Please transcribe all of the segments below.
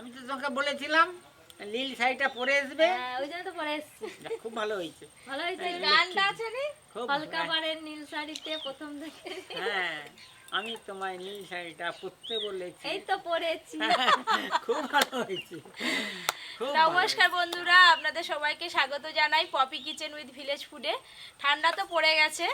আমি তো তোকে বলেছিলাম নীল শাড়িটা পরে আসবে। হ্যাঁ ওই জন্য তো পরে এসেছি। খুব ভালো হয়েছে, ভালো হয়েছে। গানটা আছে রে, খুব হালকা পাড়ের নীল শাড়িতে প্রথম থেকে। হ্যাঁ আমি তোমায় নীল শাড়িটা পরতে বলেছি, এই তো পরেছি। খুব ভালো হয়েছে। নমস্কার বন্ধুরা, আপনাদের সবাইকে স্বাগত জানাই পপি কিচেন উইথ ভিলেজ ফুডে। ঠান্ডা তো পড়ে গেছে,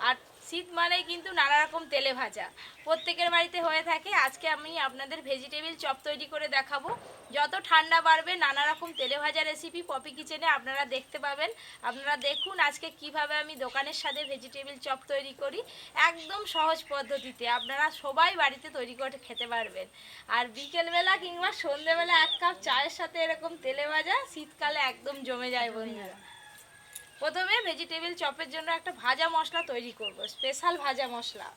আর শীত মানেই কিন্তু নানা রকম তেলে ভাজা প্রত্যেকের বাড়িতে হয়ে থাকে। আজকে আমি আপনাদের ভেজিটেবিল চপ তৈরি করে দেখাবো। যত ঠান্ডা বাড়বে নানা রকম তেলে ভাজা রেসিপি পপি কিচেনে আপনারা দেখতে পাবেন। আপনারা দেখুন আজকে কিভাবে আমি দোকানের সাথে ভেজিটেবিল চপ তৈরি করি, একদম সহজ পদ্ধতিতে আপনারা সবাই বাড়িতে তৈরি করে খেতে পারবেন। আর বিকেলবেলা কিংবা সন্ধ্যেবেলা এক কাপ চায়ের সাথে এরকম তেলে ভাজা শীতকালে একদম জমে যায় বন্ধুরা। প্রথমে ভেজিটেবিল চপের জন্য একটা ভাজা মশলা তৈরি করব, স্পেশাল ভাজা মশলা।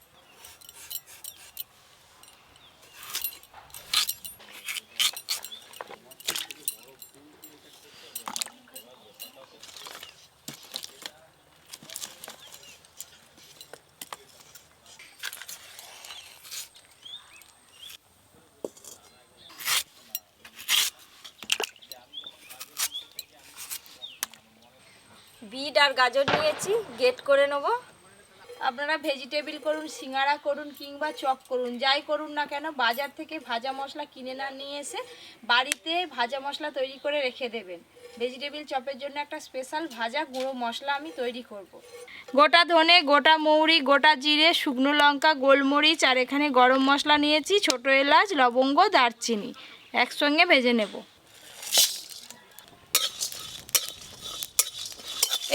বিট আর গাজর নিয়েছি, গেট করে নেব। আপনারা ভেজিটেবিল করুন, সিঙ্গারা করুন কিংবা চপ করুন, যাই করুন না কেন বাজার থেকে ভাজা মশলা কিনে না নিয়ে এসে বাড়িতে ভাজা মশলা তৈরি করে রেখে দেবেন। ভেজিটেবিল চপের জন্য একটা স্পেশাল ভাজা গুঁড়ো মশলা আমি তৈরি করব। গোটা ধনে, গোটা মৌরি, গোটা জিরে, শুকনো লঙ্কা, গোলমরিচ আর এখানে গরম মশলা নিয়েছি, ছোটো এলাচ, লবঙ্গ, দারচিনি একসঙ্গে ভেজে নেব।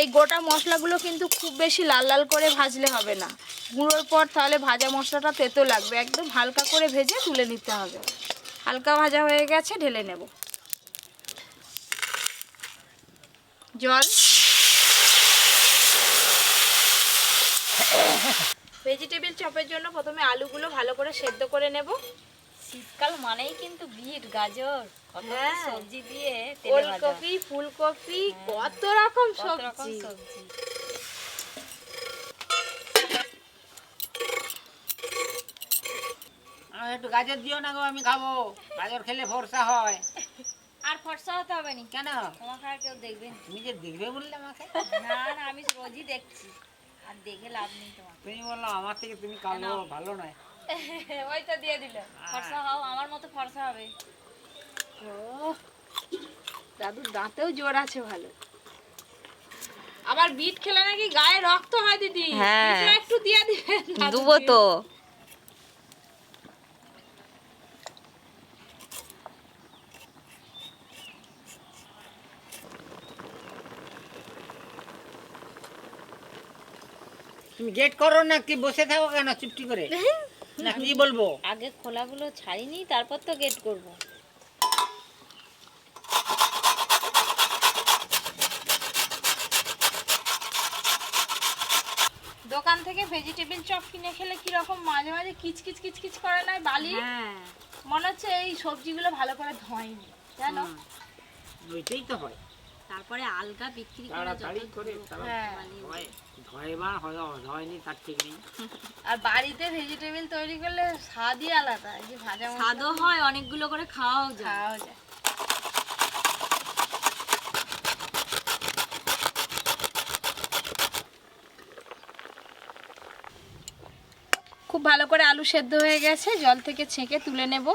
এই গোটা মশলাগুলো কিন্তু খুব বেশি লাল লাল করে ভাজলে হবে না, গুঁড়োর পর তাহলে ভাজা মশলাটা তেতো লাগবে। একদম হালকা করে ভেজে তুলে নিতে হবে। হালকা ভাজা হয়ে গেছে, ঢেলে নেব। জল। ভেজিটেবিল চপের জন্য প্রথমে আলুগুলো ভালো করে সেদ্ধ করে নেব। শীতকাল মানেই কিন্তু বিট, গাজর, সবজি দিয়ে ওলকপি, ফুলকপি, কত রকম সবজি। একটু গাজর দিও না গো, আমি খাবো। গাজর খেলে ফর্সা হয়। আর ফর্সা হতে হবে না। কেন? তোমাকে আর কেউ দেখবে না। তুমি যে দেখবে বললে আমাকে। না না, আমি রোজই দেখছি, আর দেখে লাভ নেই তোমার। তুমি বললো আমার থেকে তুমি কালো, ভালো নয়। ওই তো দিয়ে দিল। ফর্সা হও, আমার মতো ফর্সা হবে। দাদুর দাঁতেও জোর আছে ভালো। আবার বিট খেলে নাকি গায়ে রক্ত হয় দিদি। হ্যাঁ, একটু দিয়ে দিবেন। দুবো তো। তুমি গেট করো না, কি বসে থাকো কেন চুপটি করে? না কি বলবো? আগে খোলাগুলো ছাড়িনি, তারপর তো গেট করব। দোকান থেকে ভেজিটেবিল চপ কিনে খেলে কি রকম মাঝে মাঝে কিচকিচ কিচকিচ করে না বালি। হ্যাঁ, মনে হচ্ছে এই সবজিগুলো ভালো করে ধোয়নি, জানো? ওইটাই তো হয়। তারপরে আলগা বিক্রি করে তাড়াতাড়ি করে ধয় বা হয়নি তার ঠিক নেই। আর বাড়িতে ভেজিটেবিল তৈরি করলে স্বাদই আলাদা। এই যে ভাজা স্বাদও হয়, অনেকগুলো করে খাওয়াও খাওয়া যায়। খুব ভালো করে আলু সেদ্ধ হয়ে গেছে, জল থেকে ছেঁকে তুলে নেব।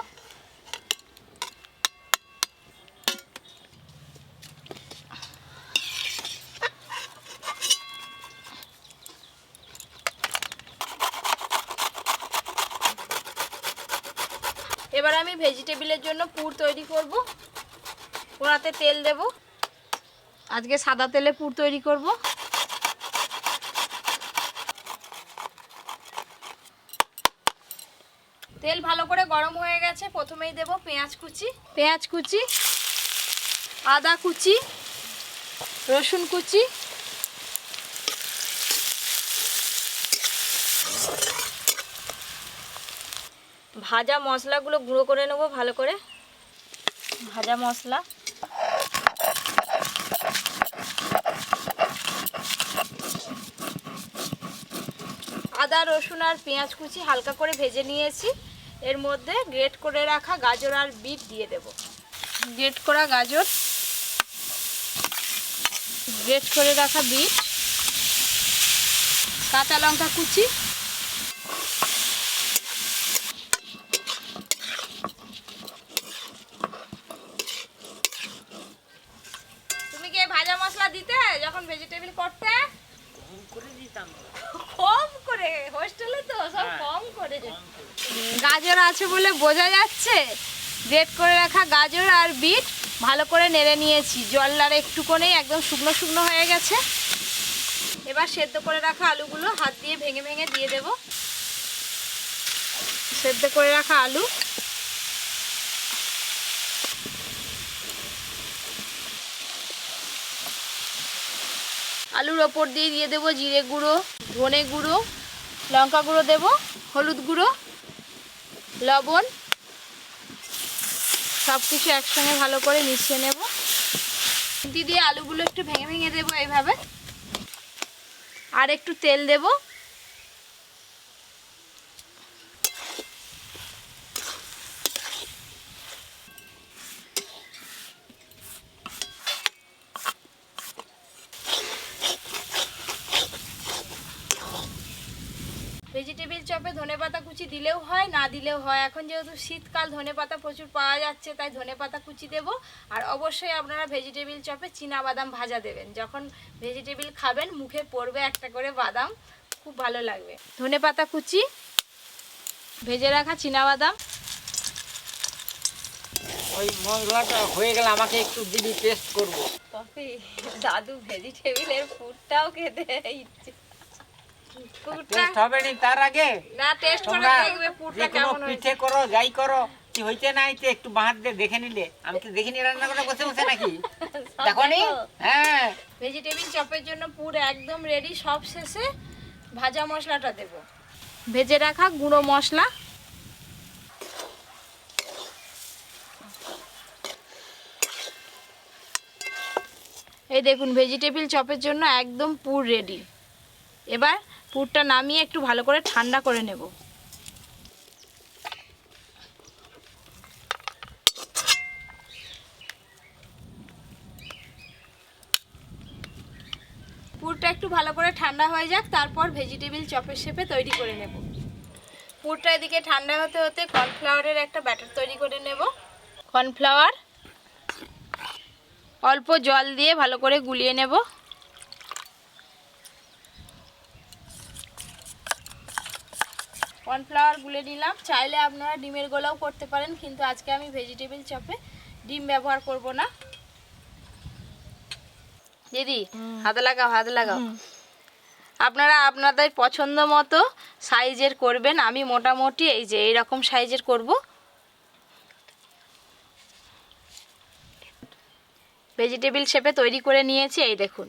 এবার আমি ভেজিটেবিলের জন্য পুর তৈরি করব। কড়াতে তেল দেব। আজকে সাদা তেলে পুর তৈরি করব। তেল ভালো করে গরম হয়ে গেছে, প্রথমেই দেব পেঁয়াজ কুচি, আদা কুচি, রসুন কুচি, ভাজা মশলাগুলো গুঁড়ো করে নেব ভালো করে। ভাজা মশলা, আদা, রসুন আর পেঁয়াজ কুচি হালকা করে ভেজে নিয়েছি। এর মধ্যে গ্রেট করে রাখা গাজর আর বিট দিয়ে দেব। গ্রেট করা গাজর, গ্রেট করে রাখা বিট, কাঁচা লঙ্কা কুচি, তুমি কি ভাজা মশলা দিতে যখন ভেজিটেবল করতে? কম করে, হোস্টেলে তো সব কম করে। গাজর আছে বলে বোঝা যাচ্ছে। গ্রেট করে রাখা গাজর আর বিট ভালো করে নেড়ে নিয়েছি, জল আর একটুকুনি একদম শুকনো শুকনো হয়ে গেছে। এবার সেদ্ধ করে রাখা আলুগুলো হাত দিয়ে ভেঙে ভেঙে দিয়ে দেব। সেদ্ধ করে রাখা আলু, আলুর ওপর দিয়ে দিয়ে দেবো জিরে গুঁড়ো, ধনে গুঁড়ো, লঙ্কা গুঁড়ো দেব, হলুদ গুঁড়ো, লবণ, সব কিছু একসঙ্গে ভালো করে মিশিয়ে নেব। খুন্তি দিয়ে আলুগুলো একটু ভেঙে ভেঙে দেবো এইভাবে, আর একটু তেল দেব। ভেজিটেবিল চপে ধনেপাতা কুচি দিলেও হয়, না দিলেও হয়। এখন যেহেতু শীতকাল, ধনেপাতা প্রচুর পাওয়া যাচ্ছে, তাই ধনেপাতা কুচি দেব। আর অবশ্যই আপনারা ভেজিটেবিল চপে চীনাবাদাম ভাজা দেবেন। যখন ভেজিটেবিল খাবেন মুখে পড়বে একটা করে বাদাম, খুব ভালো লাগবে। ধনেপাতা কুচি, ভেজে রাখা চীনাবাদাম। ওই মশলাটা হয়ে গেলে আমাকে একটু দিবি, টেস্ট করবো। পপি, দাদু ভেজিটেবিলের ফুডটাও খেতে ইচ্ছে। টেস্ট হবে নি তার আগে না, টেস্ট করে তোমরা দেখবে পুরটা যে কোনো কেমন হয়েছে। পিঠে করো, যাই করো, কি হইছে না হইছে একটু বাহার দিয়ে দেখে নিলে। আমি তো দেখিনি রান্না করে বসে বসে নাকি, দেখো নি? হ্যাঁ, ভেজিটেবিল চপের জন্য পুর একদম রেডি। সব শেষে ভাজা মশলাটা দেব, ভেজে রাখা গুঁড়ো মশলা, এই দেখুন ভেজিটেবিল চপের জন্য একদম পুর রেডি। এবার পুরটা নামিয়ে একটু ভালো করে ঠান্ডা করে নেব। পুরটা একটু ভালো করে ঠান্ডা হয়ে যাক, তারপর ভেজিটেবিল চপের শেপে তৈরি করে নেব। পুরটা এদিকে ঠান্ডা হতে হতে কর্নফ্লাওয়ারের একটা ব্যাটার তৈরি করে নেব। কর্নফ্লাওয়ার অল্প জল দিয়ে ভালো করে গুলিয়ে নেব। কর্নফ্লাওয়ার গুলে নিলাম। চাইলে আপনারা ডিমের গোলাও করতে পারেন, কিন্তু আজকে আমি ভেজিটেবিল চপে ডিম ব্যবহার করব না। দিদি হাতে লাগাও, হাতে লাগাও। আপনারা আপনাদের পছন্দ মতো সাইজের করবেন। আমি মোটামুটি এই যে এইরকম সাইজের করব। ভেজিটেবিল শেপে তৈরি করে নিয়েছি, এই দেখুন।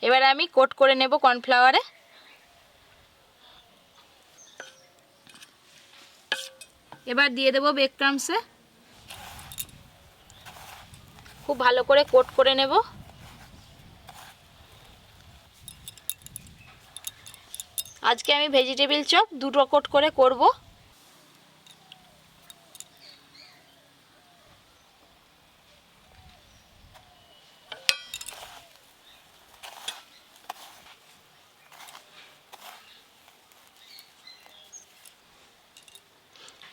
এবার আমি কোট করে নেব কর্নফ্লাওয়ারে। এবার দিয়ে দেবো বেক ক্রাম্বসে, খুব ভালো করে কোট করে নেব। আজকে আমি ভেজিটেবিল চপ দুটো কোট করে করব।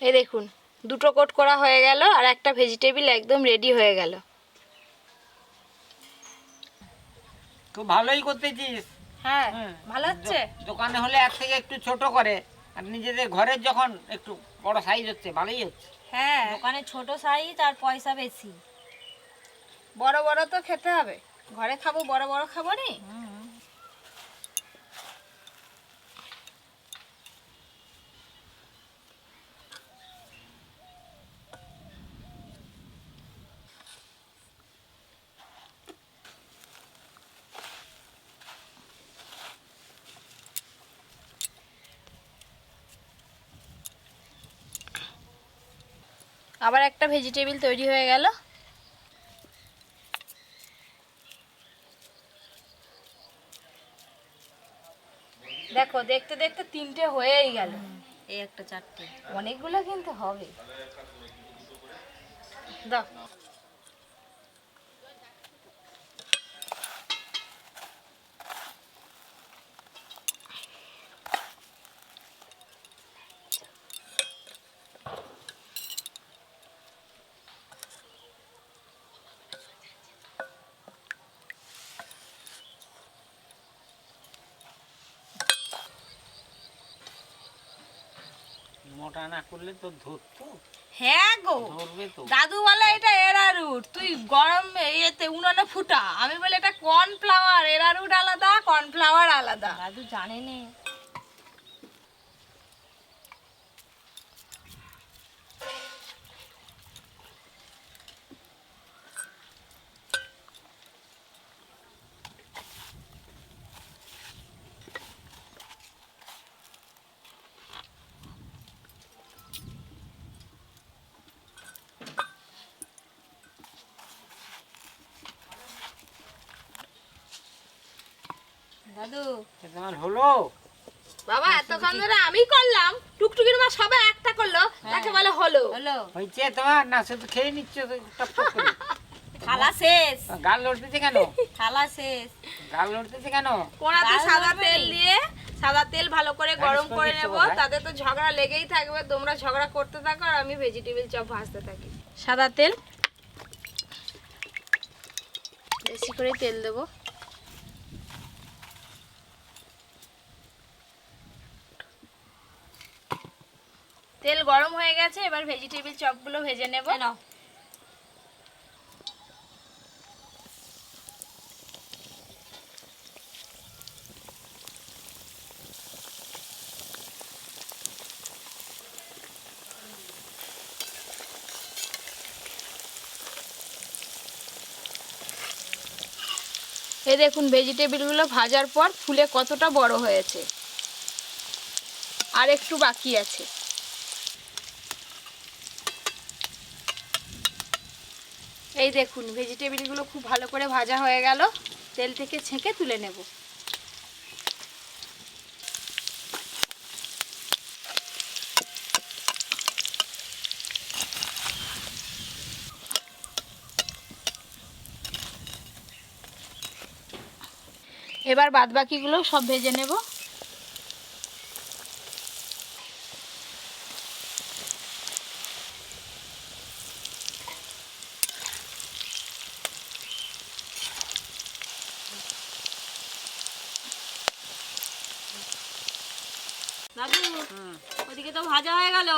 এই দেখুন দুটো কোট করা হয়ে গেল, আর একটা ভেজিটেবিল একদম রেডি হয়ে গেল। খুব ভালোই করতেছিস। হ্যাঁ, ভালো হচ্ছে। দোকানে হলে এর থেকে একটু ছোট করে, আর নিজেদের ঘরের যখন একটু বড় সাইজ হচ্ছে, ভালোই হচ্ছে। হ্যাঁ, দোকানে ছোট সাইজ আর পয়সা বেশি। বড় বড় তো খেতে হবে, ঘরে খাবো বড় বড় খাবো নি। আবার একটা ভেজিটেবিল তৈরি হয়ে গেল। দেখো দেখতে দেখতে তিনটে হয়েই গেল। এই একটা চারটে, অনেকগুলো কিন্তু হবে। দাও, মোটা না করলে তো ধরতো, হ্যাঁ গো, ধরবে তো। দাদু বলে এটা এরারুট, তুই গরম ইয়েতে উনুনে ফুটা। আমি বলে এটা কর্নফ্লাওয়ার, এরারুট আলাদা, কর্নফ্লাওয়ার আলাদা। দাদু জানে নে। দাদু এটা তোমার হলো? বাবা এতক্ষণ ধরে আমি করলাম, টুকটুকির মা সবাই একটা করলো, তাকে বলে হলো। হলো? হয়েছে তোমার? না শুধু খেয়ে নিচ্ছ টপ টপ করে? থালা শেষ, গাল লড়তেছে কেন? থালা শেষ। গাল লড়তেছে কেন? কোড়াতে গাল সাদা ধরবে তেল নি? দিয়ে, সাদা তেল ভালো করে গরম করে করে দিচ্ছ নেব। বোধহয়। তাতে তো ঝগড়া লেগেই থাকবে, তোমরা ঝগড়া করতে থাকো আর আমি ভেজিটেবল চপ ভাজতে থাকি। সাদা তেল, বেশি করে তেল দেবো। তেল গরম হয়ে গেছে, এবার ভেজিটেবল চপগুলো ভেজে নেব। নাও। এই দেখুন ভেজিটেবলগুলো ভাজার পর ফুলে কতটা বড় হয়েছে, আর একটু বাকি আছে। এই দেখুন ভেজিটেবলগুলো খুব ভালো করে ভাজা হয়ে গেল, তেল থেকে ছেঁকে তুলে নেব। এবার বাদবাকিগুলো সব ভেজে নেব। দাদু ওদিকে তো ভাজা হয়ে গেল,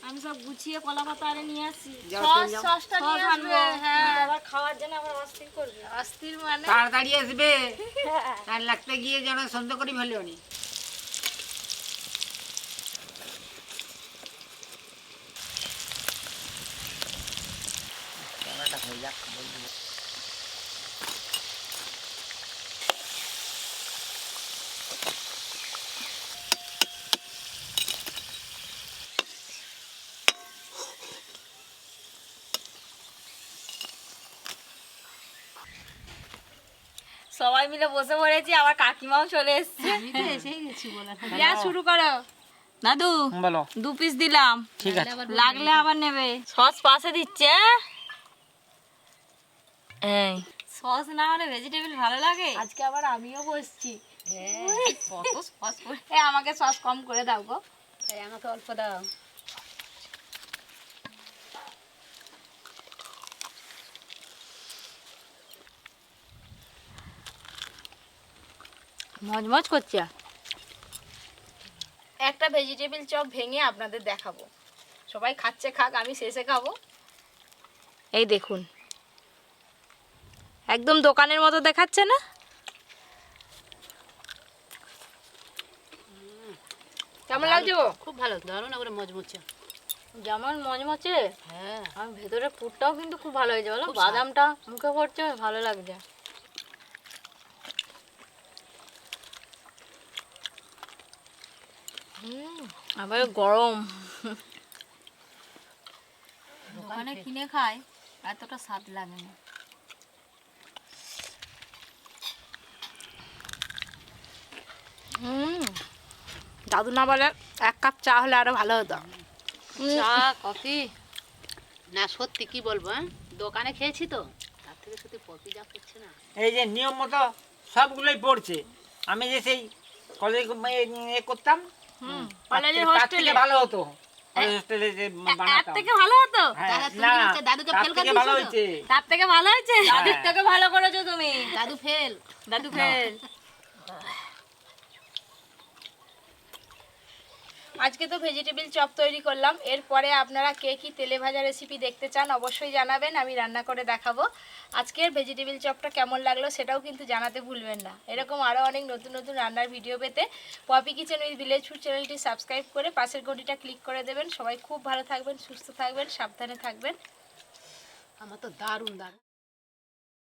আমি সব গুছিয়ে কলা পাতা আরে নিয়ে আসছি। সসটা নিয়ে সস আসবে, আনবো। হ্যাঁ। আবার খাওয়ার জন্য আবার অস্থির করবে। অস্থির মানে তাড়াতাড়ি আসবে, তার লাগতে গিয়ে যেন সন্দেহ করি ভালো নি। হয়ে যাক, বলবো। সবাই মিলে বসে পড়েছি, আবার কাকিমাও চলে এসছে। এসেই গেছি বলা। শুরু করো দাদু। বলো। 2 পিস দিলাম, ঠিক আছে। লাগলে আবার নেবে। সস পাশে দিচ্ছে। এই সস না হলে ভেজিটেবল ভালো লাগে? আজকে আবার আমিও বসছি। কত সস করে। আমাকে সস কম করে দাও গো। আমাকে অল্প দাও। মজমজ করছে। একটা ভেজিটেবল চপ ভেঙে আপনাদের দেখাবো, সবাই খাচ্ছে খাক, আমি শেষে খাবো। এই দেখুন একদম দোকানের মতো দেখাচ্ছে না? কেমন লাগছে গো? খুব ভালো, দারুণ করে মজমুচে। যেমন মজমচে, হ্যাঁ, আর ভেতরে পুরটাও কিন্তু খুব ভালো হয়েছে বলো। খুব বাদামটা মুখে পড়ছে, ভালো লাগছে। আবার গরম। দোকানে কিনে খাই এতটা স্বাদ লাগে না। দাদু না বলে 1 কাপ চা হলে আরো ভালো হতো। চা কফি না সত্যি কি বলবো, হ্যাঁ দোকানে খেয়েছি তো, তার থেকে সত্যি পপি যা করছে না। এই যে নিয়ম মতো সবগুলোই পড়ছে। আমি যে সেই কলেজ করতাম, কলেজের তার হোস্টেলে থেকে ভালো হতো। কলেজ হোস্টেলে যে এর বানাতাম। থেকে ভালো হতো? হ্যাঁ, দাদা, তুমি না, হচ্ছে দাদুকে তার ফেল থেকে করে ভালো দিয়েছো তো? হয়েছে। তার থেকে ভালো হয়েছে। দাদুর থেকে ভালো করেছো তুমি। দাদু ফেল। দাদু ফেল। আজকে তো ভেজিটেবিল চপ তৈরি করলাম। এরপরে আপনারা কে কি তেলে ভাজা রেসিপি দেখতে চান অবশ্যই জানাবেন, আমি রান্না করে দেখাবো। আজকের ভেজিটেবিল চপটা কেমন লাগলো সেটাও কিন্তু জানাতে ভুলবেন না। এরকম আরও অনেক নতুন নতুন রান্নার ভিডিও পেতে Popy Kitchen with Village Food চ্যানেলটি সাবস্ক্রাইব করে পাশের ঘন্টিটা ক্লিক করে দেবেন। সবাই খুব ভালো থাকবেন, সুস্থ থাকবেন, সাবধানে থাকবেন। আমার তো দারুণ দারুণ